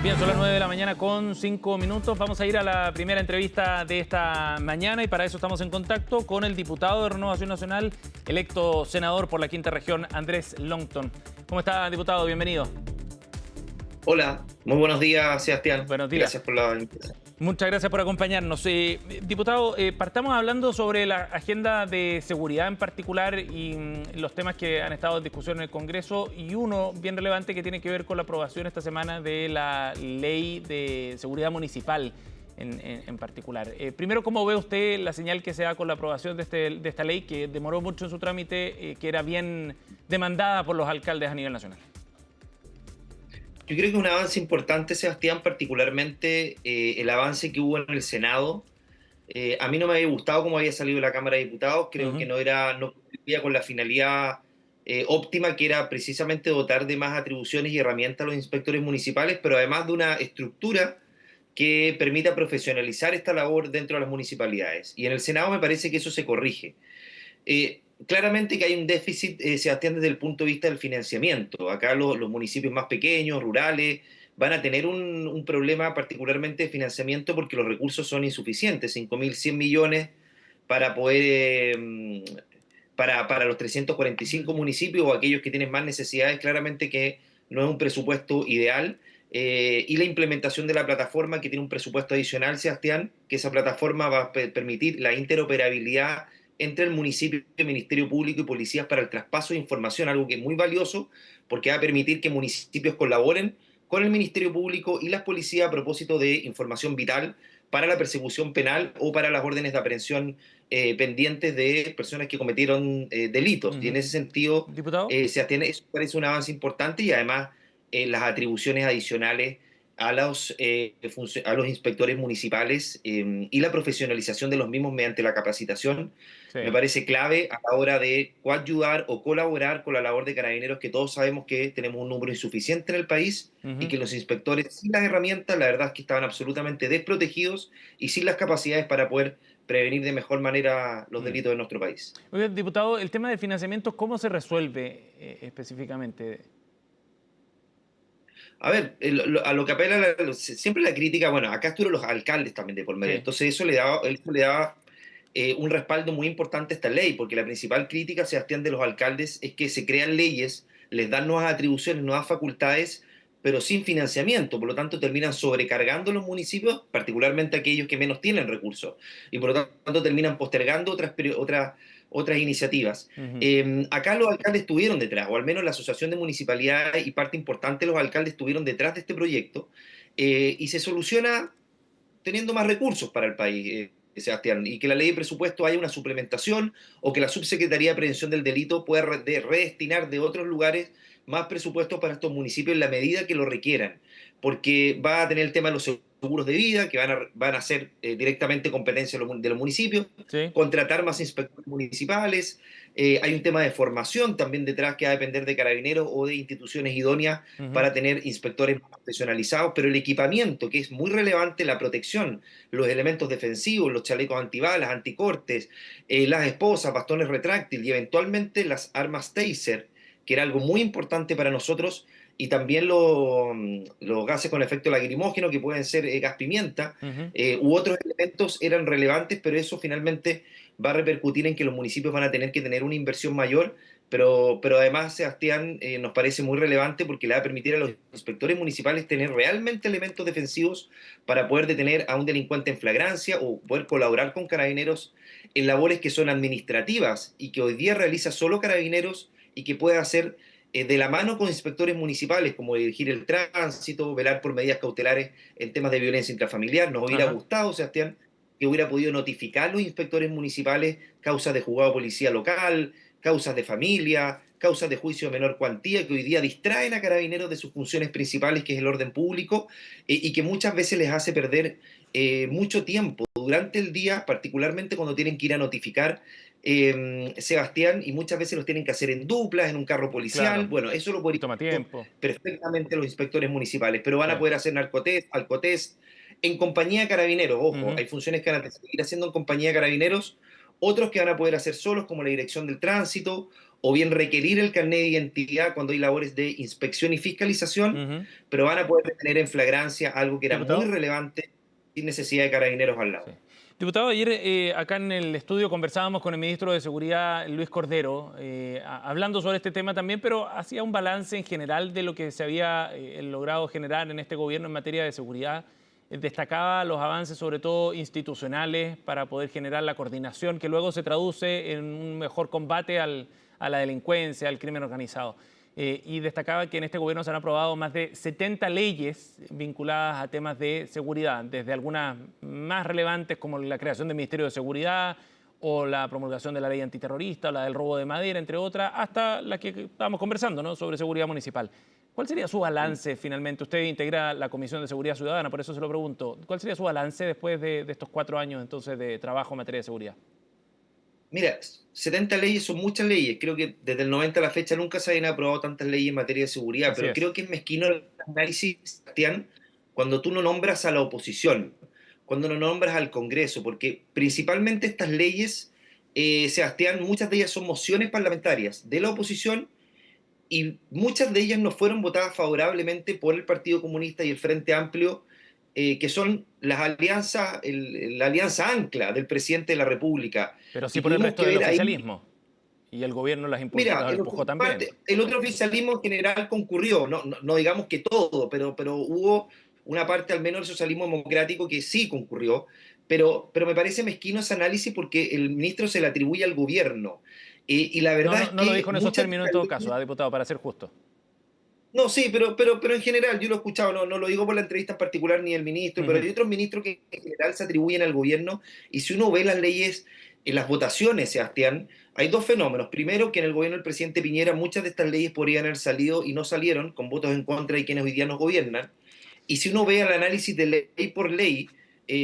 Bien, son las 9 de la mañana con 5 minutos. Vamos a ir a la primera entrevista de esta mañana y para eso estamos en contacto con el diputado de Renovación Nacional, electo senador por la quinta región, Andrés Longton. ¿Cómo está, diputado? Bienvenido. Hola, muy buenos días, Sebastián. Buenos días. Gracias por la invitación. Muchas gracias por acompañarnos. Diputado, partamos hablando sobre la agenda de seguridad en particular y los temas que han estado en discusión en el Congreso y uno bien relevante que tiene que ver con la aprobación esta semana de la ley de seguridad municipal en particular. Primero, ¿cómo ve usted la señal que se da con la aprobación de esta ley que demoró mucho en su trámite, que era bien demandada por los alcaldes a nivel nacional? Yo creo que un avance importante, Sebastián, particularmente el avance que hubo en el Senado. A mí no me había gustado cómo había salido la Cámara de Diputados, creo que no cumplía con la finalidad óptima, que era precisamente dotar de más atribuciones y herramientas a los inspectores municipales, pero además de una estructura que permita profesionalizar esta labor dentro de las municipalidades. Y en el Senado me parece que eso se corrige. Claramente que hay un déficit, Sebastián, desde el punto de vista del financiamiento. Acá los municipios más pequeños, rurales, van a tener un problema particularmente de financiamiento porque los recursos son insuficientes, 5.100 millones para poder, para los 345 municipios o aquellos que tienen más necesidades, claramente que no es un presupuesto ideal. Y la implementación de la plataforma que tiene un presupuesto adicional, Sebastián, que esa plataforma va a permitir la interoperabilidad entre el municipio, el Ministerio Público y policías para el traspaso de información, algo que es muy valioso porque va a permitir que municipios colaboren con el Ministerio Público y las policías a propósito de información vital para la persecución penal o para las órdenes de aprehensión pendientes de personas que cometieron delitos. Y en ese sentido, Diputado. eso parece un avance importante y además las atribuciones adicionales a los inspectores municipales y la profesionalización de los mismos mediante la capacitación Sí. me parece clave a la hora de coadyuvar o colaborar con la labor de carabineros, que todos sabemos que tenemos un número insuficiente en el país y que los inspectores sin las herramientas, la verdad es que estaban absolutamente desprotegidos y sin las capacidades para poder prevenir de mejor manera los delitos de nuestro país. Oiga, diputado, el tema del financiamiento, ¿cómo se resuelve específicamente? A ver, a lo que apela siempre la crítica, bueno, acá estuvieron los alcaldes también de por medio, Sí. entonces eso le daba un respaldo muy importante a esta ley, porque la principal crítica, Sebastián, de los alcaldes es que se crean leyes, les dan nuevas atribuciones, nuevas facultades, pero sin financiamiento, por lo tanto terminan sobrecargando los municipios, particularmente aquellos que menos tienen recursos, y por lo tanto terminan postergando otras iniciativas. Ujú. Acá los alcaldes estuvieron detrás, o al menos la Asociación de Municipalidades y parte importante de los alcaldes estuvieron detrás de este proyecto, y se soluciona teniendo más recursos para el país, Sebastián, y que la ley de presupuesto haya una suplementación o que la Subsecretaría de Prevención del Delito pueda redestinar de otros lugares más presupuestos para estos municipios en la medida que lo requieran, porque va a tener el tema de los seguros de vida, que van a ser directamente competencia de los municipios, Sí. contratar más inspectores municipales, hay un tema de formación también detrás que va a depender de carabineros o de instituciones idóneas Ujú. para tener inspectores más profesionalizados, pero el equipamiento, que es muy relevante, la protección, los elementos defensivos, los chalecos antibalas, anticortes, las esposas, bastones retráctiles y eventualmente las armas taser, que era algo muy importante para nosotros, y también los gases con efecto lacrimógeno, que pueden ser gas pimienta, Ujú. u otros elementos eran relevantes, pero eso finalmente va a repercutir en que los municipios van a tener que tener una inversión mayor, pero además, Sebastián, nos parece muy relevante porque le va a permitir a los inspectores municipales tener realmente elementos defensivos para poder detener a un delincuente en flagrancia o poder colaborar con carabineros en labores que son administrativas y que hoy día realiza solo carabineros y que puede hacer de la mano con inspectores municipales, como dirigir el tránsito, velar por medidas cautelares en temas de violencia intrafamiliar. Nos hubiera Ajá. gustado, Sebastián, que hubiera podido notificar a los inspectores municipales causas de juzgado de policía local, causas de familia, causas de juicio de menor cuantía, que hoy día distraen a carabineros de sus funciones principales, que es el orden público, y que muchas veces les hace perder mucho tiempo durante el día, particularmente cuando tienen que ir a notificar, Sebastián, y muchas veces los tienen que hacer en duplas, en un carro policial. Claro. Bueno, eso lo Y podrían toma hacer tiempo. perfectamente los inspectores municipales, pero van Sí. a poder hacer narcotest, alcotest, en compañía de carabineros. Ojo, Ujú. hay funciones que van a seguir haciendo en compañía de carabineros, otros que van a poder hacer solos, como la dirección del tránsito, o bien requerir el carnet de identidad cuando hay labores de inspección y fiscalización, Ujú. pero van a poder detener en flagrancia algo que era muy Diputado. relevante sin necesidad de carabineros al Sí. lado. Diputado, ayer acá en el estudio conversábamos con el ministro de Seguridad, Luis Cordero, hablando sobre este tema también, pero hacía un balance en general de lo que se había logrado generar en este gobierno en materia de seguridad. Destacaba los avances, sobre todo institucionales, para poder generar la coordinación que luego se traduce en un mejor combate a la delincuencia, al crimen organizado. Y destacaba que en este gobierno se han aprobado más de 70 leyes vinculadas a temas de seguridad, desde algunas más relevantes como la creación del Ministerio de Seguridad o la promulgación de la ley antiterrorista o la del robo de madera, entre otras, hasta la que estábamos conversando, ¿no?, sobre seguridad municipal. ¿Cuál sería su balance finalmente? Usted integra la Comisión de Seguridad Ciudadana, por eso se lo pregunto. ¿Cuál sería su balance después de estos 4 años entonces de trabajo en materia de seguridad? Mira, 70 leyes son muchas leyes. Creo que desde el 90 a la fecha nunca se habían aprobado tantas leyes en materia de seguridad, Así pero es. creo que es mezquino el análisis, Sebastián, cuando tú no nombras a la oposición, cuando no nombras al Congreso, porque principalmente estas leyes, Sebastián, muchas de ellas son mociones parlamentarias de la oposición y muchas de ellas no fueron votadas favorablemente por el Partido Comunista y el Frente Amplio, que son las alianzas, la alianza ancla del presidente de la República. Pero sí Y por el tuvimos resto que del ver ahí. oficialismo. Y el gobierno Mira, las empujó también. el otro oficialismo en general concurrió, no digamos que todo, pero hubo una parte al menos del socialismo democrático que sí concurrió, pero me parece mezquino ese análisis porque el ministro se le atribuye al gobierno. Y la No, verdad no, es no lo que dijo en esos muchas de términos en estas todo caso, leyes. diputado, para ser justo. No, sí, pero en general, yo lo he escuchado, no lo digo por la entrevista en particular ni el ministro, pero Ujú. hay otros ministros que en general se atribuyen al gobierno, y si uno ve las leyes, en las votaciones, Sebastián, hay dos fenómenos. Primero, que en el gobierno del presidente Piñera muchas de estas leyes podrían haber salido y no salieron con votos en contra de quienes hoy día nos gobiernan. Y si uno ve el análisis de ley por ley,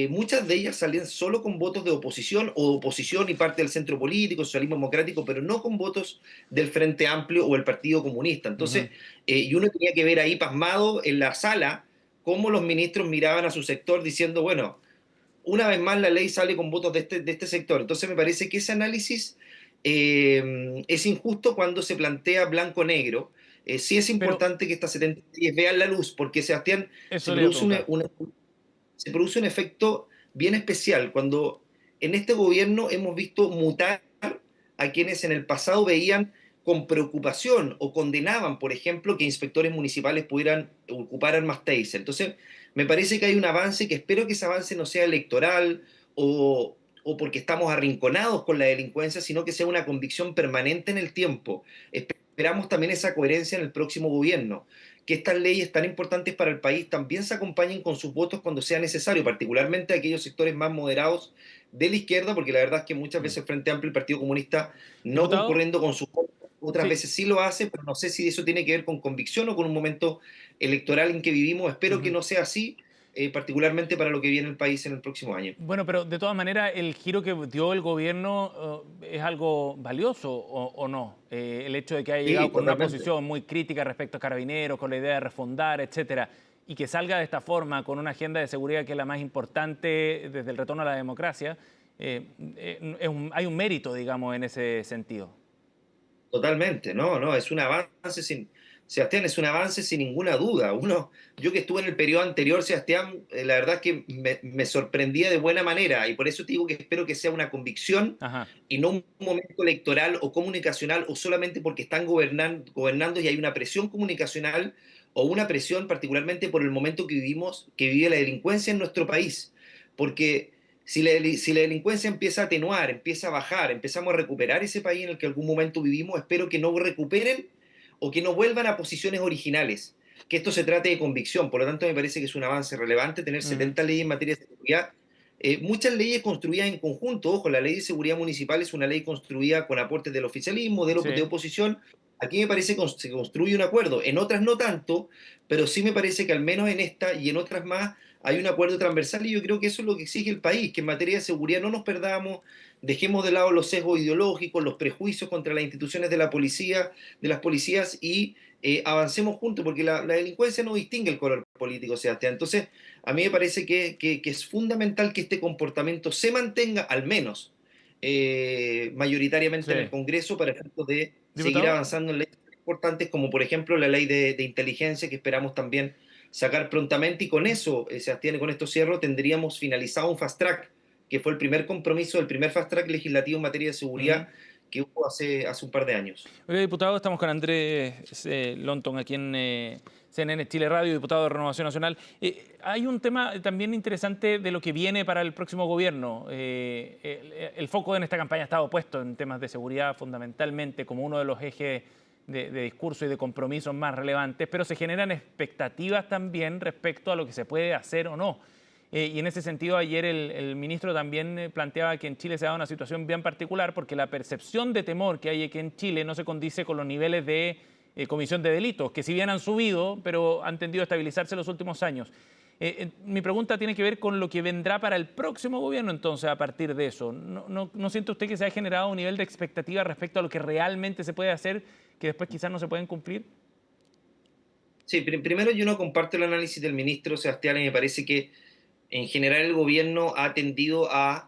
muchas de ellas salían solo con votos de oposición o oposición y parte del centro político, socialismo democrático, pero no con votos del Frente Amplio o el Partido Comunista. Ujú. Entonces, y uno tenía que ver ahí pasmado en la sala cómo los ministros miraban a su sector diciendo, bueno, una vez más la ley sale con votos de este sector. Entonces me parece que ese análisis es injusto cuando se plantea blanco-negro. Sí es Pero importante que estas 70 leyes vean la luz, porque Sebastián, se eso le iba a produce preguntar. se produce un efecto bien especial cuando en este gobierno hemos visto mutar a quienes en el pasado veían con preocupación o condenaban, por ejemplo, que inspectores municipales pudieran ocupar armas taser. Entonces, me parece que hay un avance que espero que ese avance no sea electoral o porque estamos arrinconados con la delincuencia, sino que sea una convicción permanente en el tiempo. Esperamos también esa coherencia en el próximo gobierno, que estas leyes tan importantes para el país también se acompañen con sus votos cuando sea necesario, particularmente aquellos sectores más moderados de la izquierda, porque la verdad es que muchas Mm. veces el Frente Amplio y el Partido Comunista no Diputado, concurriendo con sus votos, otras sí. veces sí lo hace, pero no sé si eso tiene que ver con convicción o con un momento electoral en que vivimos. Espero que Ujú. no sea así, particularmente para lo que viene el país en el próximo año. Bueno, pero de todas maneras, el giro que dio el gobierno es algo valioso o no. El hecho de que haya Sí, llegado con una totalmente. posición muy crítica respecto a Carabineros, con la idea de refondar, etcétera, y que salga de esta forma con una agenda de seguridad que es la más importante desde el retorno a la democracia, hay un mérito, digamos, en ese sentido. Totalmente, no, es un avance sin, Sebastián, es un avance sin ninguna duda. Yo que estuve en el periodo anterior, Sebastián, la verdad es que me sorprendía de buena manera y por eso te digo que espero que sea una convicción Ajá. y no un momento electoral o comunicacional o solamente porque están gobernando y hay una presión comunicacional o una presión particularmente por el momento que vivimos, que vive la delincuencia en nuestro país. Porque si la delincuencia empieza a atenuar, empieza a bajar, empezamos a recuperar ese país en el que algún momento vivimos, espero que no recuperen o que no vuelvan a posiciones originales, que esto se trate de convicción. Por lo tanto, me parece que es un avance relevante tener Ujú. 70 leyes en materia de seguridad. Muchas leyes construidas en conjunto. Ojo, la ley de seguridad municipal es una ley construida con aportes del oficialismo, de Sí. oposición. Aquí me parece que se construye un acuerdo, en otras no tanto, pero sí me parece que al menos en esta y en otras más hay un acuerdo transversal y yo creo que eso es lo que exige el país, que en materia de seguridad no nos perdamos, dejemos de lado los sesgos ideológicos, los prejuicios contra las instituciones de la policía, de las policías y avancemos juntos, porque la delincuencia no distingue el color político, Sebastián. Entonces, a mí me parece que es fundamental que este comportamiento se mantenga, al menos mayoritariamente en el Sí. Congreso, para efectos de seguir Diputado. avanzando en leyes importantes, como por ejemplo la ley de inteligencia, que esperamos también sacar prontamente, y con eso, Sebastián, y con esto cierro, tendríamos finalizado un fast track, que fue el primer compromiso, el primer fast track legislativo en materia de Ujú. seguridad que hubo hace un par de años. Oiga, diputado, estamos con Andrés Lonton aquí en CNN Chile Radio, diputado de Renovación Nacional. Hay un tema también interesante de lo que viene para el próximo gobierno. El foco en esta campaña ha estado puesto en temas de seguridad fundamentalmente como uno de los ejes de discurso y de compromisos más relevantes, pero se generan expectativas también respecto a lo que se puede hacer o no. Y en ese sentido, ayer el ministro también planteaba que en Chile se da una situación bien particular porque la percepción de temor que hay aquí en Chile no se condice con los niveles de comisión de delitos, que si bien han subido, pero han tendido a estabilizarse en los últimos años. Mi pregunta tiene que ver con lo que vendrá para el próximo gobierno, entonces, a partir de eso. ¿No siente usted que se ha generado un nivel de expectativa respecto a lo que realmente se puede hacer, que después quizás no se pueden cumplir? Sí, primero yo no comparto el análisis del ministro Sebastián, y me parece que en general el gobierno ha tendido a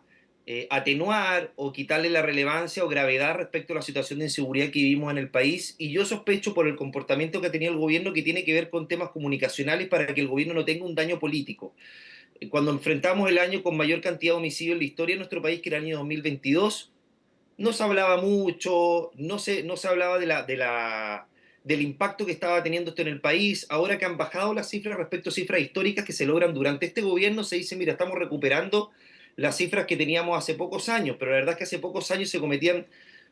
atenuar o quitarle la relevancia o gravedad respecto a la situación de inseguridad que vivimos en el país, y yo sospecho por el comportamiento que ha tenido el gobierno, que tiene que ver con temas comunicacionales para que el gobierno no tenga un daño político. Cuando enfrentamos el año con mayor cantidad de homicidios en la historia de nuestro país, que era el año 2022, no se hablaba mucho, no se hablaba del impacto que estaba teniendo esto en el país. Ahora que han bajado las cifras respecto a cifras históricas que se logran durante este gobierno, se dice, mira, estamos recuperando las cifras que teníamos hace pocos años, pero la verdad es que hace pocos años se cometían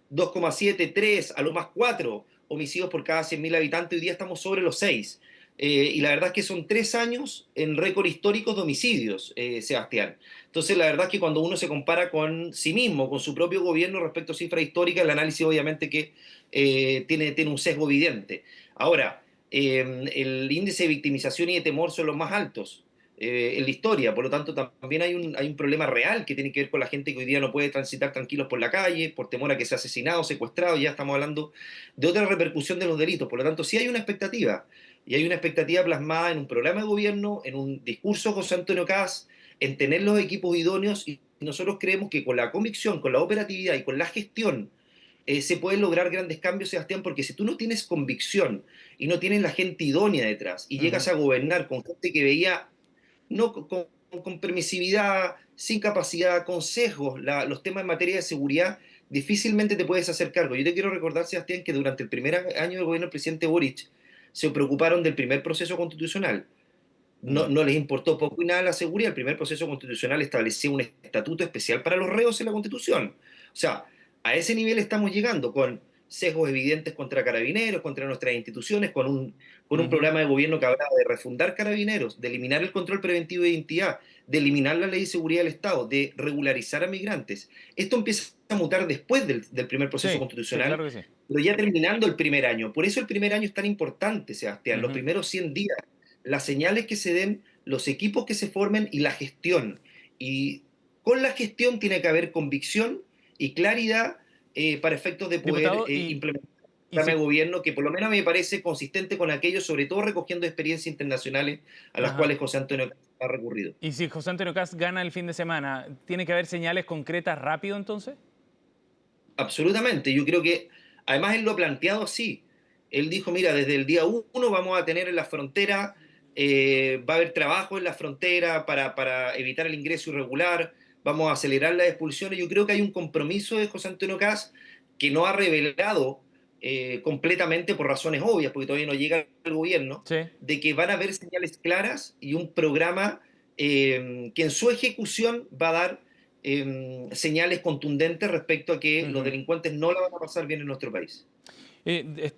2,7, 3, a lo más 4 homicidios por cada 100.000 habitantes. Hoy día estamos sobre los 6. Y la verdad es que son 3 años en récord históricos de homicidios, Sebastián. Entonces, la verdad es que cuando uno se compara con sí mismo, con su propio gobierno respecto a cifras históricas, el análisis obviamente que tiene un sesgo evidente. Ahora, el índice de victimización y de temor son los más altos en la historia, por lo tanto también hay un problema real que tiene que ver con la gente que hoy día no puede transitar tranquilos por la calle, por temor a que sea asesinado, secuestrado. Ya estamos hablando de otra repercusión de los delitos. Por lo tanto, sí hay una expectativa, y hay una expectativa plasmada en un programa de gobierno, en un discurso de José Antonio Caz, en tener los equipos idóneos, y nosotros creemos que con la convicción, con la operatividad y con la gestión se pueden lograr grandes cambios, Sebastián, porque si tú no tienes convicción y no tienes la gente idónea detrás y Ujú. llegas a gobernar con gente que veía no con permisividad, sin capacidad, con sesgos, los temas en materia de seguridad, difícilmente te puedes hacer cargo. Yo te quiero recordar, Sebastián, que durante el primer año del gobierno del presidente Boric se preocuparon del primer proceso constitucional. No, Mm. no les importó poco y nada la seguridad. El primer proceso constitucional establecía un estatuto especial para los reos en la Constitución. O sea, a ese nivel estamos llegando, con sesgos evidentes contra carabineros, contra nuestras instituciones, con un Ujú. programa de gobierno que hablaba de refundar carabineros, de eliminar el control preventivo de identidad, de eliminar la ley de seguridad del Estado, de regularizar a migrantes. Esto empieza a mutar después del primer proceso Sí, sí, constitucional, claro que sí. pero ya terminando el primer año. Por eso el primer año es tan importante, Sebastián, los Ujú. primeros 100 días, las señales que se den, los equipos que se formen y la gestión. Y con la gestión tiene que haber convicción y claridad para efectos de poder Diputado, implementar un y programa si, de gobierno que por lo menos me parece consistente con aquello, sobre todo recogiendo experiencias internacionales a las ajá. cuales José Antonio ha recurrido. Y si José Antonio Caz gana el fin de semana, ¿tiene que haber señales concretas rápido entonces? Absolutamente, yo creo que además él lo ha planteado así. Él dijo, mira, desde el día uno vamos a tener en la frontera, va a haber trabajo en la frontera para evitar el ingreso irregular, vamos a acelerar las expulsiones. Yo creo que hay un compromiso de José Antonio Caz que no ha revelado completamente por razones obvias, porque todavía no llega al gobierno, Sí. de que van a haber señales claras y un programa que en su ejecución va a dar señales contundentes respecto a que los Ujú. delincuentes no la van a pasar bien en nuestro país.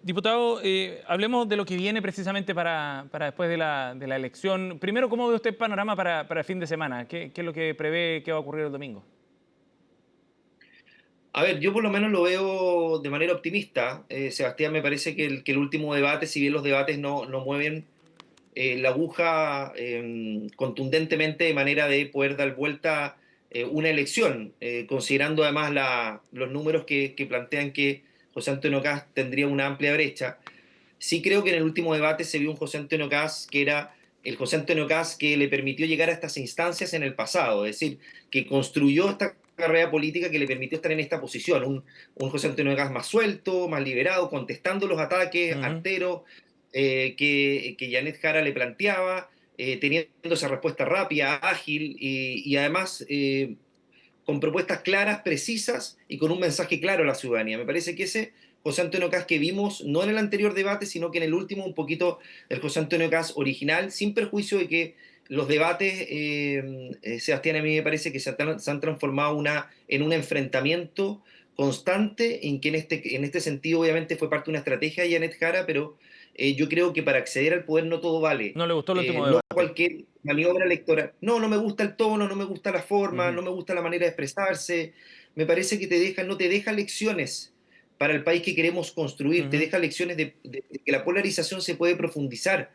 Diputado, hablemos de lo que viene precisamente para después de la elección. Primero, ¿cómo ve usted el panorama para el fin de semana? ¿Qué es lo que prevé que va a ocurrir el domingo? A ver, yo por lo menos lo veo de manera optimista. Sebastián, me parece que el último debate, si bien los debates no mueven la aguja contundentemente de manera de poder dar vuelta una elección, considerando además los números que plantean que José Antonio Caz tendría una amplia brecha. Sí creo que en el último debate se vio un José Antonio Caz que era el José Antonio Caz que le permitió llegar a estas instancias en el pasado, es decir, que construyó esta carrera política que le permitió estar en esta posición. Un José Antonio Caz más suelto, más liberado, contestando los ataques Ujú. arteros que Janet Jara le planteaba, teniendo esa respuesta rápida, ágil y además con propuestas claras, precisas y con un mensaje claro a la ciudadanía. Me parece que ese José Antonio Caz que vimos, no en el anterior debate, sino que en el último, un poquito el José Antonio Caz original, sin perjuicio de que los debates, Sebastián, a mí me parece que se han transformado en un enfrentamiento constante, en que en este sentido obviamente fue parte de una estrategia de Janet Jara, pero yo creo que para acceder al poder no todo vale. ¿No le gustó el último No debate? cualquier maniobra electoral. No, no me gusta el tono, no me gusta la forma, Ujú. no me gusta la manera de expresarse. Me parece que no te deja lecciones para el país que queremos construir, te Ujú. deja lecciones de que la polarización se puede profundizar.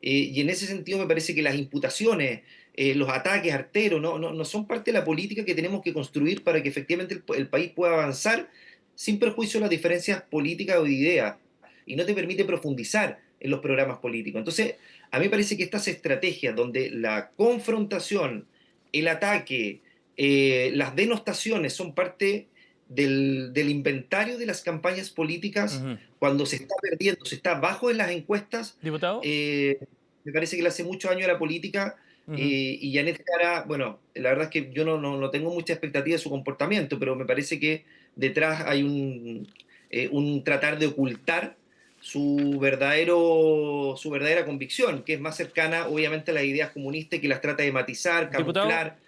Y en ese sentido me parece que las imputaciones, los ataques arteros, no son parte de la política que tenemos que construir para que efectivamente el país pueda avanzar sin perjuicio de las diferencias políticas o de ideas. Y no te permite profundizar en los programas políticos. Entonces, a mí me parece que estas estrategias donde la confrontación, el ataque, las denostaciones son parte del inventario de las campañas políticas Ujú. cuando se está perdiendo, se está bajo en las encuestas. ¿Diputado? eh, Me parece que le hace muchos años a la política Ujú. y Janet Jara, bueno, la verdad es que yo no tengo mucha expectativa de su comportamiento, pero me parece que detrás hay un tratar de ocultar su verdadera convicción, que es más cercana obviamente a las ideas comunistas, que las trata de matizar, Diputado, camuflar.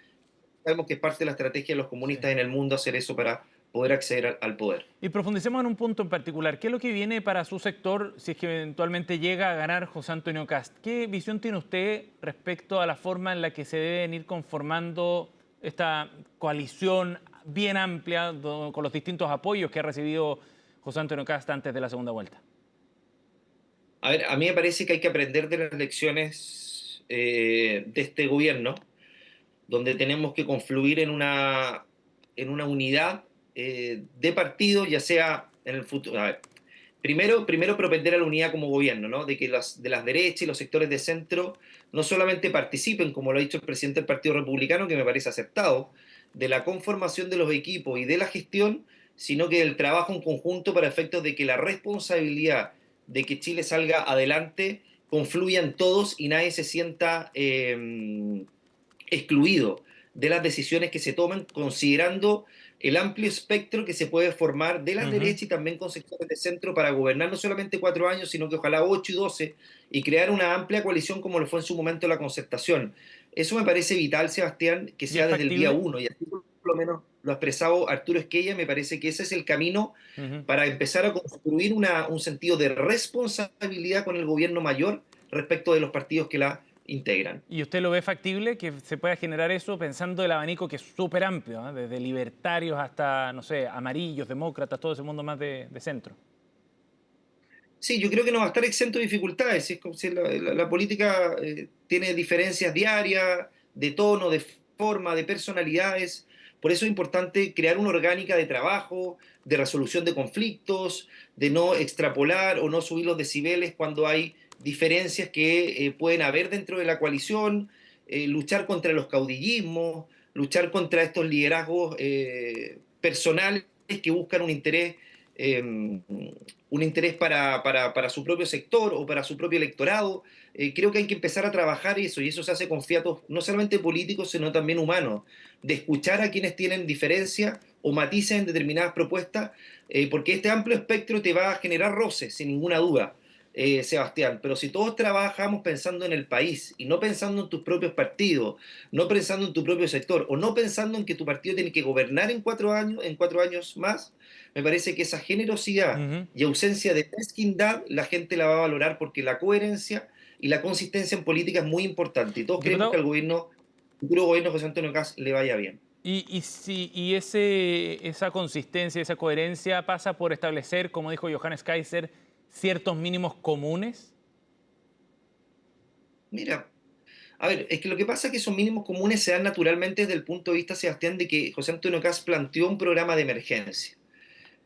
Sabemos que es parte de la estrategia de los sí. comunistas en el mundo hacer eso para poder acceder al poder. Y profundicemos en un punto en particular. ¿Qué es lo que viene para su sector si es que eventualmente llega a ganar José Antonio Cast? ¿Qué visión tiene usted respecto a la forma en la que se deben ir conformando esta coalición bien amplia con los distintos apoyos que ha recibido José Antonio Cast antes de la segunda vuelta? A ver, a mí me parece que hay que aprender de las lecciones de este gobierno, donde tenemos que confluir en una unidad de partido, ya sea en el futuro. A ver, primero propender a la unidad como gobierno, ¿no? De que de las derechas y los sectores de centro no solamente participen, como lo ha dicho el presidente del Partido Republicano, que me parece aceptado, de la conformación de los equipos y de la gestión, sino que del trabajo en conjunto para efectos de que la responsabilidad de que Chile salga adelante confluyan todos y nadie se sienta excluido de las decisiones que se toman, considerando el amplio espectro que se puede formar de la Ujú. derecha y también con sectores de centro para gobernar no solamente 4 años, sino que ojalá 8 y 12, y crear una amplia coalición como lo fue en su momento la concertación. Eso me parece vital, Sebastián, que ¿Y es sea desde el día factible? uno, y así por lo menos lo ha expresado Arturo Esquella. Me parece que ese es el camino Ujú. para empezar a construir un sentido de responsabilidad con el gobierno mayor respecto de los partidos que la integran. ¿Y usted lo ve factible que se pueda generar eso pensando el abanico que es súper amplio, ¿ah? Desde libertarios hasta, no sé, amarillos, demócratas, todo ese mundo más de centro? Sí, yo creo que no va a estar exento de dificultades. Es como si la política tiene diferencias diarias, de tono, de forma, de personalidades. Por eso es importante crear una orgánica de trabajo, de resolución de conflictos, de no extrapolar o no subir los decibeles cuando hay diferencias que pueden haber dentro de la coalición, luchar contra los caudillismos, luchar contra estos liderazgos personales que buscan un interés para su propio sector o para su propio electorado. Creo que hay que empezar a trabajar eso, y eso se hace con fiatos no solamente políticos, sino también humanos, de escuchar a quienes tienen diferencias o matices en determinadas propuestas, porque este amplio espectro te va a generar roces, sin ninguna duda. Sebastián, pero si todos trabajamos pensando en el país y no pensando en tus propios partidos, no pensando en tu propio sector o no pensando en que tu partido tiene que gobernar en 4 años más, me parece que esa generosidad Ujú. y ausencia de mezquindad la gente la va a valorar, porque la coherencia y la consistencia en política es muy importante y todos queremos que Diputado, al futuro gobierno de José Antonio Caz le vaya bien. esa consistencia, esa coherencia pasa por establecer, como dijo Johannes Kaiser, ciertos mínimos comunes. Mira, a ver, es que lo que pasa es que esos mínimos comunes se dan naturalmente desde el punto de vista, Sebastián, de que José Antonio Caz planteó un programa de emergencia.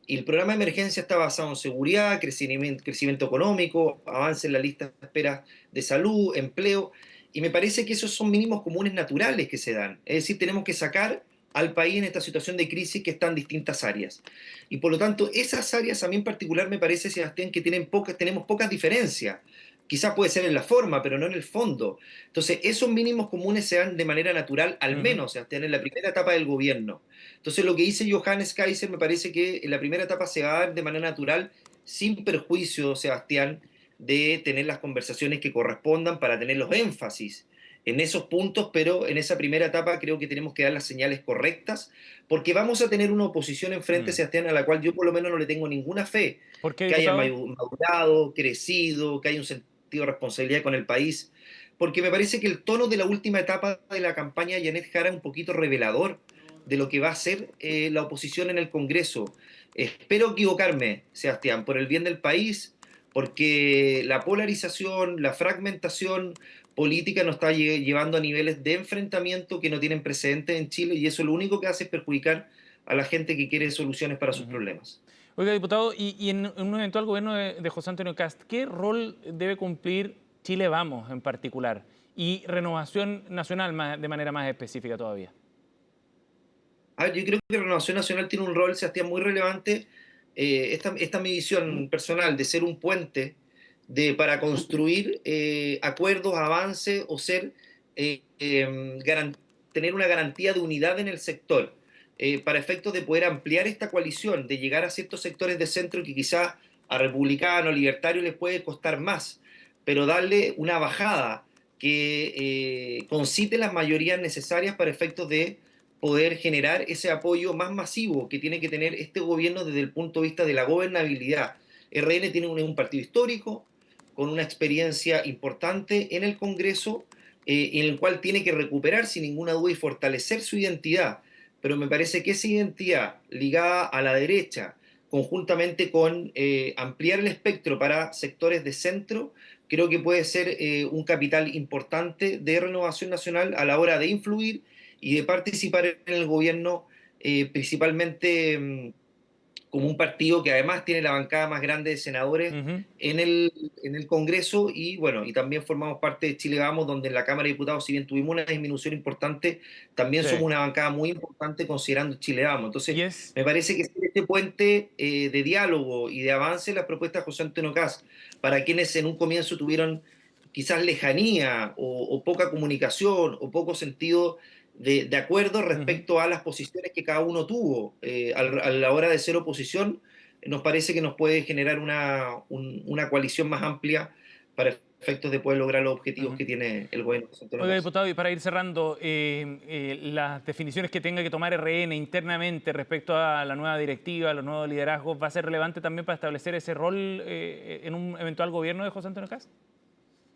Y el programa de emergencia está basado en seguridad, crecimiento económico, avance en la lista de espera de salud, empleo, y me parece que esos son mínimos comunes naturales que se dan. Es decir, tenemos que sacar al país en esta situación de crisis que está en distintas áreas. Y por lo tanto, esas áreas a mí en particular me parece, Sebastián, que tenemos pocas diferencias. Quizás puede ser en la forma, pero no en el fondo. Entonces, esos mínimos comunes se dan de manera natural, al Ujú. menos, Sebastián, en la primera etapa del gobierno. Entonces, lo que dice Johannes Kaiser me parece que en la primera etapa se va a dar de manera natural, sin perjuicio, Sebastián, de tener las conversaciones que correspondan para tener los énfasis en esos puntos, pero en esa primera etapa creo que tenemos que dar las señales correctas, porque vamos a tener una oposición enfrente, Mm. Sebastián, a la cual yo por lo menos no le tengo ninguna fe, ¿Por qué, que haya diputado? madurado, crecido, que haya un sentido de responsabilidad con el país, porque me parece que el tono de la última etapa de la campaña de Janet Jara es un poquito revelador de lo que va a ser la oposición en el Congreso. Espero equivocarme, Sebastián, por el bien del país, porque la polarización, la fragmentación política nos está llevando a niveles de enfrentamiento que no tienen precedentes en Chile y eso lo único que hace es perjudicar a la gente que quiere soluciones para sus Ujú. problemas. Oiga, diputado, y en un eventual gobierno de José Antonio Cast, ¿qué rol debe cumplir Chile Vamos en particular? Y Renovación Nacional de manera más específica todavía. A ver, yo creo que Renovación Nacional tiene un rol, Sebastián, muy relevante. Esta es mi visión personal, de ser un puente para construir acuerdos, avances o tener una garantía de unidad en el sector, para efectos de poder ampliar esta coalición, de llegar a ciertos sectores de centro que quizás a republicanos, libertarios les puede costar más, pero darle una bajada que concite las mayorías necesarias para efectos de poder generar ese apoyo más masivo que tiene que tener este gobierno desde el punto de vista de la gobernabilidad. RN tiene un partido histórico, con una experiencia importante en el Congreso, en el cual tiene que recuperar sin ninguna duda y fortalecer su identidad. Pero me parece que esa identidad ligada a la derecha, conjuntamente con ampliar el espectro para sectores de centro, creo que puede ser un capital importante de Renovación Nacional a la hora de influir y de participar en el gobierno, principalmente como un partido que además tiene la bancada más grande de senadores Ujú. en el Congreso y bueno, y también formamos parte de Chile Vamos, donde en la Cámara de Diputados, si bien tuvimos una disminución importante, también Sí. somos una bancada muy importante considerando Chile Vamos. Entonces, Y es, me parece que este puente de diálogo y de avance en las propuestas de José Antonio Caz, para quienes en un comienzo tuvieron quizás lejanía o poca comunicación o poco sentido de acuerdo ujú. respecto a las posiciones que cada uno tuvo a la hora de ser oposición, nos parece que nos puede generar una coalición más amplia para efectos de poder lograr los objetivos Ujú. que tiene el gobierno de Antonio Oiga, Cast. diputado, y para ir cerrando, las definiciones que tenga que tomar RN internamente respecto a la nueva directiva, a los nuevos liderazgos, ¿va a ser relevante también para establecer ese rol en un eventual gobierno de José Antonio Cast?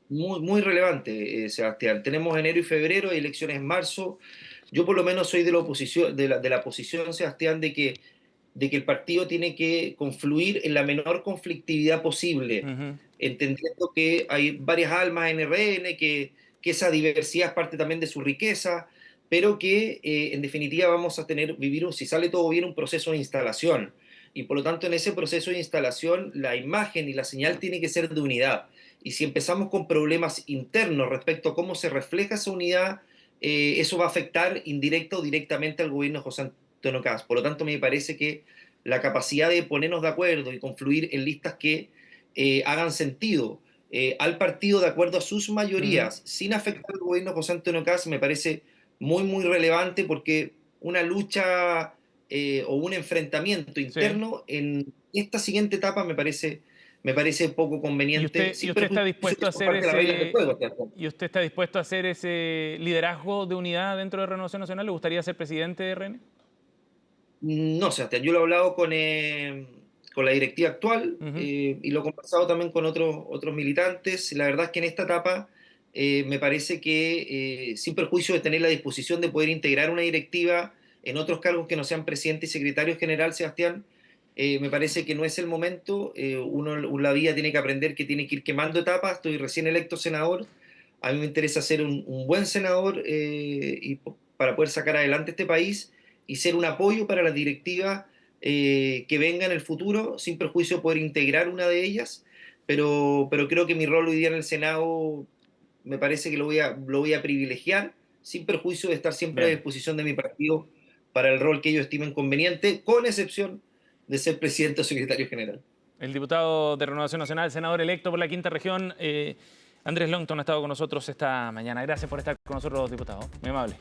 Muy, muy relevante, Sebastián. Tenemos enero y febrero, hay elecciones en marzo. Yo por lo menos soy de la oposición, de la posición, Sebastián, de que el partido tiene que confluir en la menor conflictividad posible, Ujú. entendiendo que hay varias almas en RN, que esa diversidad es parte también de su riqueza, pero que en definitiva vamos a vivir, si sale todo bien, un proceso de instalación. Y por lo tanto, en ese proceso de instalación, la imagen y la señal tiene que ser de unidad. Y si empezamos con problemas internos respecto a cómo se refleja esa unidad, eso va a afectar indirecta o directamente al gobierno de José Antonio Caz. Por lo tanto, me parece que la capacidad de ponernos de acuerdo y confluir en listas que hagan sentido al partido de acuerdo a sus Ujú. mayorías, sin afectar al gobierno de José Antonio Caz, me parece muy, muy relevante porque una lucha o un enfrentamiento Sí. interno en esta siguiente etapa me parece poco conveniente, Y sin usted está perjuicio dispuesto que a son hacer parte de las reglas del ese, juego, ¿cierto? y usted está dispuesto a hacer ese liderazgo de unidad dentro de Renovación Nacional? ¿Le gustaría ser presidente de RN? No, Sebastián, yo lo he hablado con la directiva actual Ujú. y lo he conversado también con otros militantes. La verdad es que en esta etapa me parece que, sin perjuicio de tener la disposición de poder integrar una directiva en otros cargos que no sean presidente y secretario general, Sebastián, me parece que no es el momento. La vida tiene que aprender que tiene que ir quemando etapas. Estoy recién electo senador. A mí me interesa ser un buen senador para poder sacar adelante este país y ser un apoyo para las directivas que vengan en el futuro, sin perjuicio de poder integrar una de ellas, pero creo que mi rol hoy día en el Senado me parece que lo voy a privilegiar, sin perjuicio de estar siempre a Bien. disposición de mi partido para el rol que ellos estimen conveniente, con excepción de ser presidente o secretario general. El diputado de Renovación Nacional, senador electo por la Quinta Región, Andrés Longton, ha estado con nosotros esta mañana. Gracias por estar con nosotros, diputado. Muy amable.